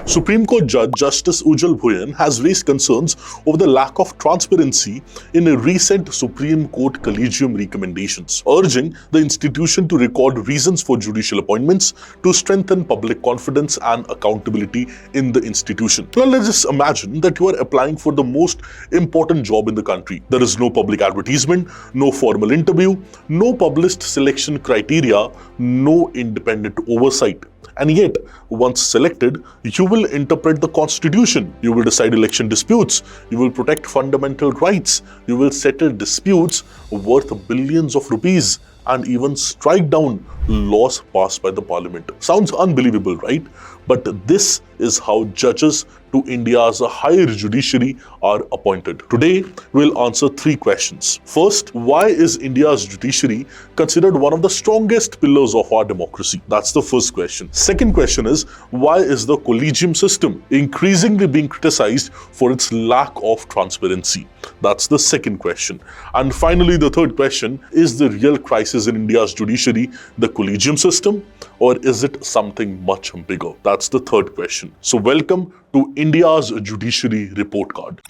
Supreme Court Judge Justice Ujjal Bhuyan has raised concerns over the lack of transparency in a recent Supreme Court Collegium recommendations, urging the institution to record reasons for judicial appointments to strengthen public confidence and accountability in the institution. Now, let's just imagine that you are applying for the most important job in the country. There is no public advertisement, no formal interview, no published selection criteria, no independent oversight. And yet, once selected, you will interpret the constitution, you will decide election disputes, you will protect fundamental rights, you will settle disputes worth billions of rupees, and even strike down laws passed by the parliament. Sounds unbelievable, right? But this is how judges to India's higher judiciary are appointed. Today, we'll answer three questions. First, why is India's judiciary considered one of the strongest pillars of our democracy? That's the first question. Second question is, why is the Collegium System increasingly being criticized for its lack of transparency? That's the second question. And finally, the third question, is the real crisis in India's judiciary the Collegium System, or is it something much bigger? That's the third question. So welcome to India's Judiciary Report Card.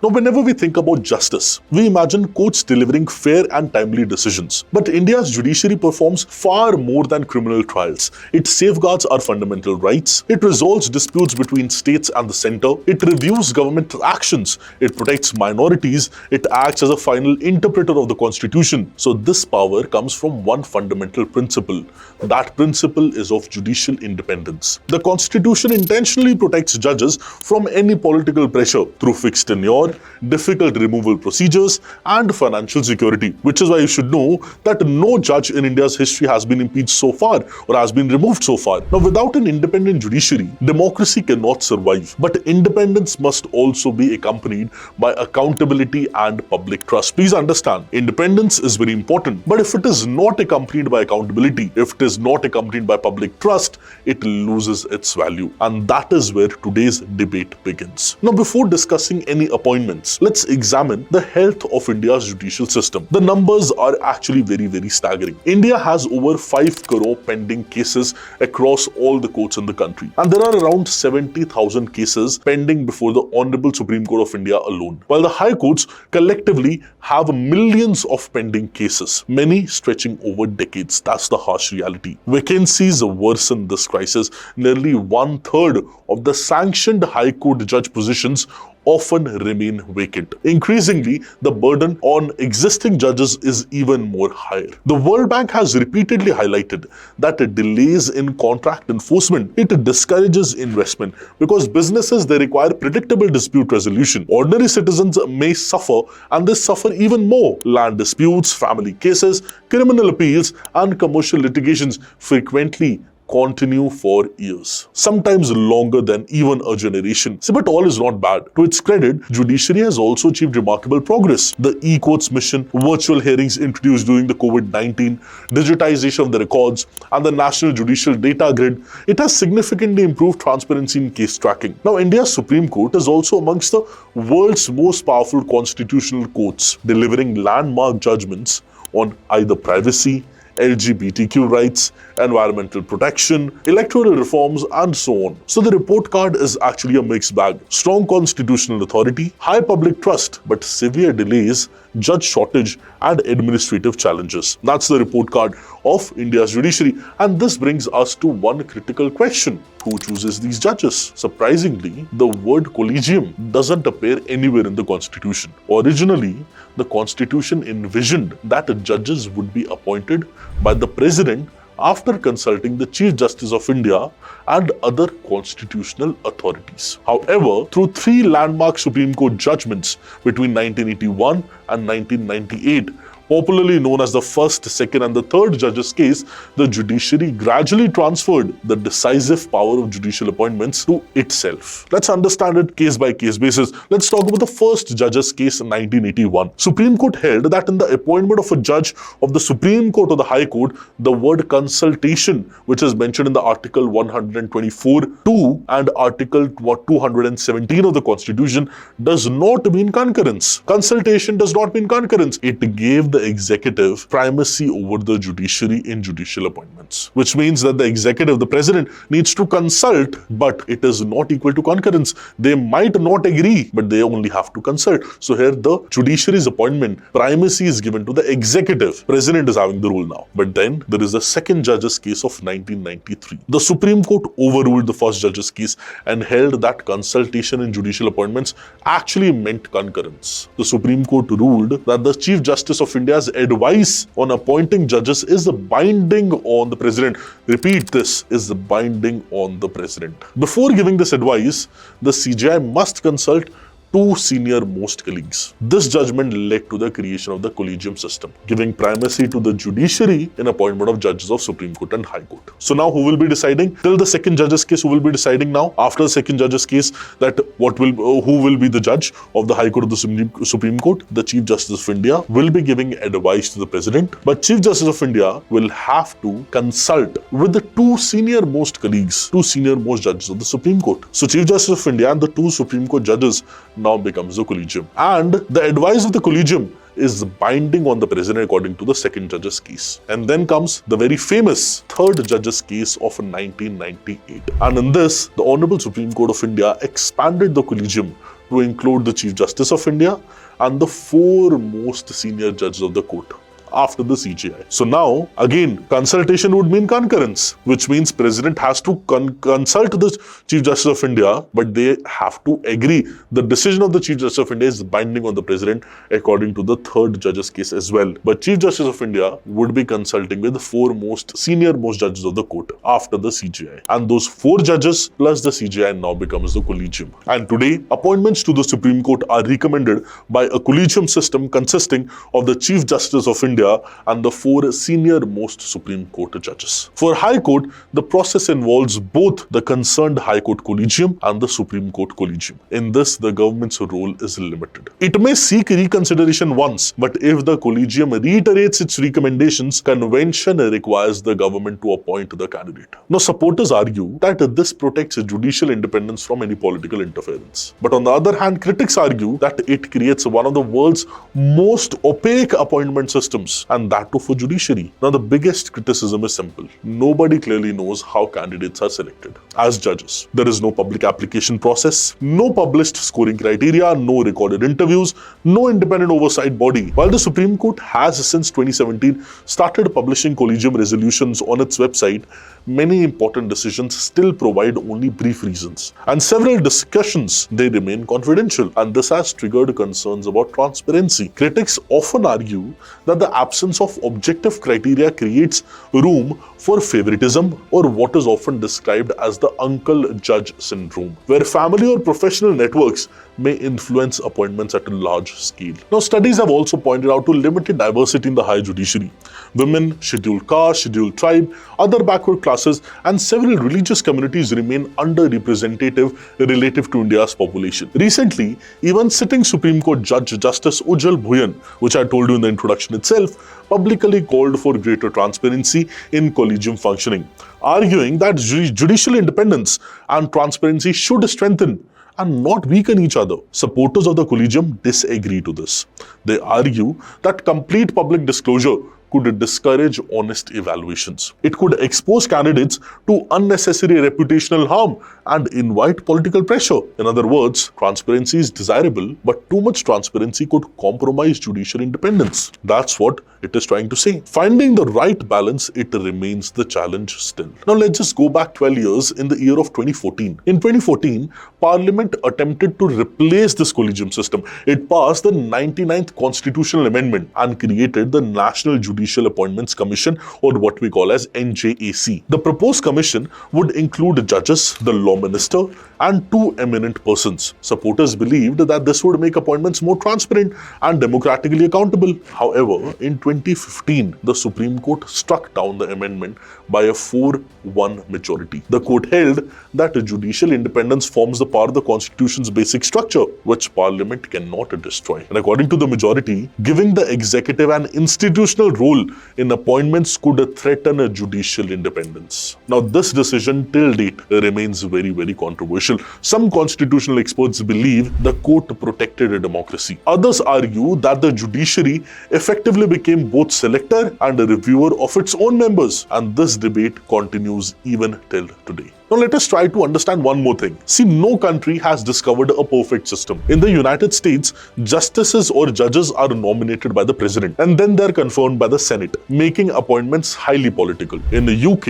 Now, whenever we think about justice, we imagine courts delivering fair and timely decisions. But India's judiciary performs far more than criminal trials. It safeguards our fundamental rights, it resolves disputes between states and the center, it reviews government actions, it protects minorities, it acts as a final interpreter of the constitution. So this power comes from one fundamental principle. That principle is of judicial independence. The constitution intentionally protects judges from any political pressure through fixed tenure, difficult removal procedures, and financial security, which is why you should know that no judge in India's history has been impeached so far or has been removed so far. Now, without an independent judiciary, democracy cannot survive. But independence must also be accompanied by accountability and public trust. Please understand, independence is very important, but if it is not accompanied by accountability, if it is not accompanied by public trust, it loses its value. And that is where today's debate begins. Now, before discussing any appointment, let's examine the health of India's judicial system. The numbers are actually very staggering. India has over 5 crore pending cases across all the courts in the country. And there are around 70,000 cases pending before the Honorable Supreme Court of India alone. While the high courts collectively have millions of pending cases, many stretching over decades. That's the harsh reality. Vacancies worsen this crisis. Nearly 1/3 of the sanctioned high court judge positions often remain vacant. Increasingly, the burden on existing judges is even more higher. The World Bank has repeatedly highlighted that delays in contract enforcement, it discourages investment because businesses, they require predictable dispute resolution. Ordinary citizens may suffer, and they suffer even more. Land disputes, family cases, criminal appeals, and commercial litigations frequently continue for years, sometimes longer than even a generation. So, but all is not bad. To its credit, judiciary has also achieved remarkable progress. The e-courts mission, virtual hearings introduced during the COVID-19, digitization of the records, and the National Judicial Data Grid, it has significantly improved transparency in case tracking. Now, India's Supreme Court is also amongst the world's most powerful constitutional courts, delivering landmark judgments on either privacy, LGBTQ rights, environmental protection, electoral reforms, and so on. So the report card is actually a mixed bag. Strong constitutional authority, high public trust, but severe delays, judge shortage, and administrative challenges. That's the report card of India's judiciary. And this brings us to one critical question. Who chooses these judges? Surprisingly, the word collegium doesn't appear anywhere in the constitution. Originally, the constitution envisioned that judges would be appointed by the president after consulting the Chief Justice of India and other constitutional authorities. However, through 3 landmark Supreme Court judgments between 1981 and 1998, popularly known as the first, second, and the third judges' case, the judiciary gradually transferred the decisive power of judicial appointments to itself. Let's understand it case by case basis. Let's talk about the first judges' case in 1981. Supreme Court held that in the appointment of a judge of the Supreme Court or the High Court, the word consultation, which is mentioned in the Article 124(2) and Article 217 of the Constitution, does not mean concurrence. Consultation does not mean concurrence. It gave the executive primacy over the judiciary in judicial appointments, which means that the executive, the president, needs to consult, but it is not equal to concurrence. They might not agree, but they only have to consult. So here the judiciary's appointment primacy is given to the executive. President is having the rule now. But then there is the second judge's case of 1993. The Supreme Court overruled the first judge's case and held that consultation in judicial appointments actually meant concurrence. The Supreme Court ruled that the Chief Justice of India's advice on appointing judges is binding on the president. Repeat, this is binding on the president. Before giving this advice, the CJI must consult two senior most colleagues. This judgment led to the creation of the Collegium System, giving primacy to the judiciary in appointment of judges of Supreme Court and High Court. So now who will be deciding? Till the second judge's case, who will be deciding now? After the second judge's case, that who will be the judge of the High Court of the Supreme Court? The Chief Justice of India will be giving advice to the President, but Chief Justice of India will have to consult with the two senior most colleagues, two senior most judges of the Supreme Court. So Chief Justice of India and the two Supreme Court judges now becomes the Collegium. And the advice of the Collegium is binding on the president according to the second judge's case. And then comes the very famous third judge's case of 1998. And in this, the Honorable Supreme Court of India expanded the Collegium to include the Chief Justice of India and the four most senior judges of the court after the CJI. So now, again, consultation would mean concurrence, which means President has to consult the Chief Justice of India, but they have to agree. The decision of the Chief Justice of India is binding on the President according to the third judge's case as well. But Chief Justice of India would be consulting with the four senior most judges of the court after the CJI. And those four judges plus the CJI now becomes the Collegium. And today, appointments to the Supreme Court are recommended by a Collegium system consisting of the Chief Justice of India and the four senior most Supreme Court judges. For High Court, the process involves both the concerned High Court Collegium and the Supreme Court Collegium. In this, the government's role is limited. It may seek reconsideration once, but if the Collegium reiterates its recommendations, convention requires the government to appoint the candidate. Now, supporters argue that this protects judicial independence from any political interference. But on the other hand, critics argue that it creates one of the world's most opaque appointment systems, and that too for judiciary. Now, the biggest criticism is simple. Nobody clearly knows how candidates are selected as judges. There is no public application process, no published scoring criteria, no recorded interviews, no independent oversight body. While the Supreme Court has since 2017 started publishing Collegium resolutions on its website, many important decisions still provide only brief reasons. And several discussions, they remain confidential. And this has triggered concerns about transparency. Critics often argue that the absence of objective criteria creates room for favoritism, or what is often described as the uncle judge syndrome, where family or professional networks may influence appointments at a large scale. Now, studies have also pointed out to limited diversity in the high judiciary. Women, scheduled caste, scheduled tribe, other backward classes, and several religious communities remain underrepresented relative to India's population. Recently, even sitting Supreme Court Judge Justice Ujjal Bhuyan, which I told you in the introduction itself, publicly called for greater transparency in collegium functioning, arguing that judicial independence and transparency should strengthen and not weaken each other. Supporters of the Collegium disagree to this. They argue that complete public disclosure could discourage honest evaluations. It could expose candidates to unnecessary reputational harm and invite political pressure. In other words, transparency is desirable, but too much transparency could compromise judicial independence. That's what it is trying to say. Finding the right balance, it remains the challenge still. Now let's just go back 12 years in the year of 2014. In 2014, Parliament attempted to replace this Collegium system. It passed the 99th Constitutional Amendment and created the National Judicial Appointments Commission, or what we call as NJAC. The proposed commission would include judges, the law minister, and two eminent persons. Supporters believed that this would make appointments more transparent and democratically accountable. However, in 2015, the Supreme Court struck down the amendment by a 4-1 majority. The court held that judicial independence forms the part of the Constitution's basic structure, which Parliament cannot destroy. And according to the majority, giving the executive an institutional role role in appointments could threaten a judicial independence. Now, this decision till date remains very, very controversial. Some constitutional experts believe the court protected a democracy. Others argue that the judiciary effectively became both selector and a reviewer of its own members, and this debate continues even till today. Now let us try to understand one more thing. See, no country has discovered a perfect system. In the United States, justices or judges are nominated by the president and then they're confirmed by the Senate, making appointments highly political. In the UK,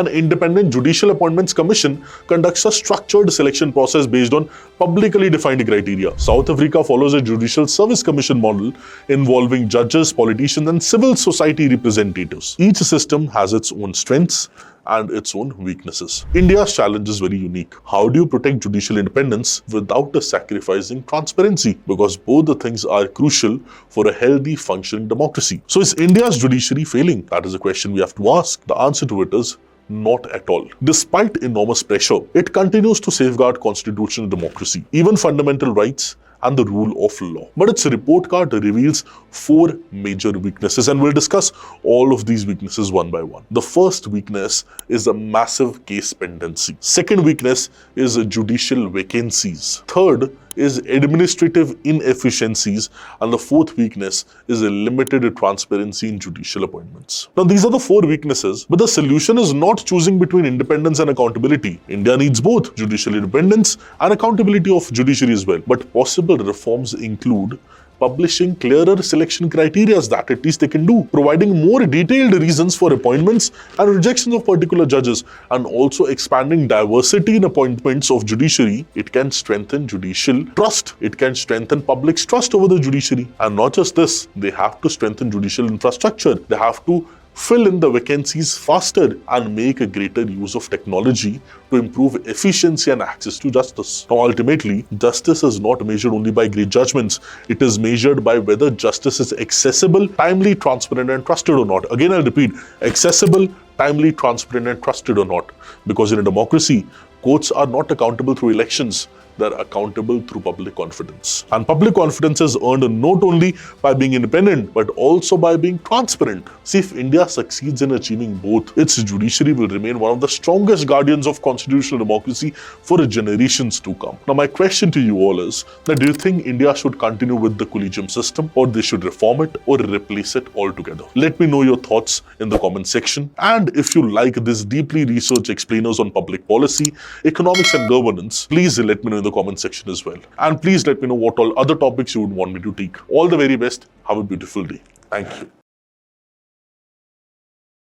an independent judicial appointments commission conducts a structured selection process based on publicly defined criteria. South Africa follows a judicial service commission model involving judges, politicians, and civil society representatives. Each system has its own strengths and its own weaknesses. India's challenge is very unique. How do you protect judicial independence without sacrificing transparency? Because both the things are crucial for a healthy, functioning democracy. So is India's judiciary failing? That is a question we have to ask. The answer to it is not at all. Despite enormous pressure, it continues to safeguard constitutional democracy, even fundamental rights and the rule of law. But its report card reveals 4 major weaknesses, and we'll discuss all of these weaknesses one by one. The first weakness is a massive case pendency. Second weakness is judicial vacancies. Third is administrative inefficiencies, and the fourth weakness is a limited transparency in judicial appointments. Now, these are the 4 weaknesses, but the solution is not choosing between independence and accountability. India needs both judicial independence and accountability of judiciary as well. But possible reforms include publishing clearer selection criteria that at least they can do, providing more detailed reasons for appointments and rejections of particular judges, and also expanding diversity in appointments of judiciary. It can strengthen judicial trust. It can strengthen public's trust over the judiciary. And not just this, they have to strengthen judicial infrastructure. They have to fill in the vacancies faster and make a greater use of technology to improve efficiency and access to justice. Now, ultimately, justice is not measured only by great judgments. It is measured by whether justice is accessible, timely, transparent, and trusted or not. Again, I'll repeat, accessible, timely, transparent, and trusted or not. Because in a democracy, courts are not accountable through elections. They're accountable through public confidence. And public confidence is earned not only by being independent, but also by being transparent. See, if India succeeds in achieving both, its judiciary will remain one of the strongest guardians of constitutional democracy for generations to come. Now, my question to you all is that do you think India should continue with the Collegium system, or they should reform it or replace it altogether? Let me know your thoughts in the comment section. And if you like this deeply researched explainers on public policy, economics, and governance, please let me know in the comment section as well. And please let me know what all other topics you would want me to take. All the very best. Have a beautiful day. Thank you.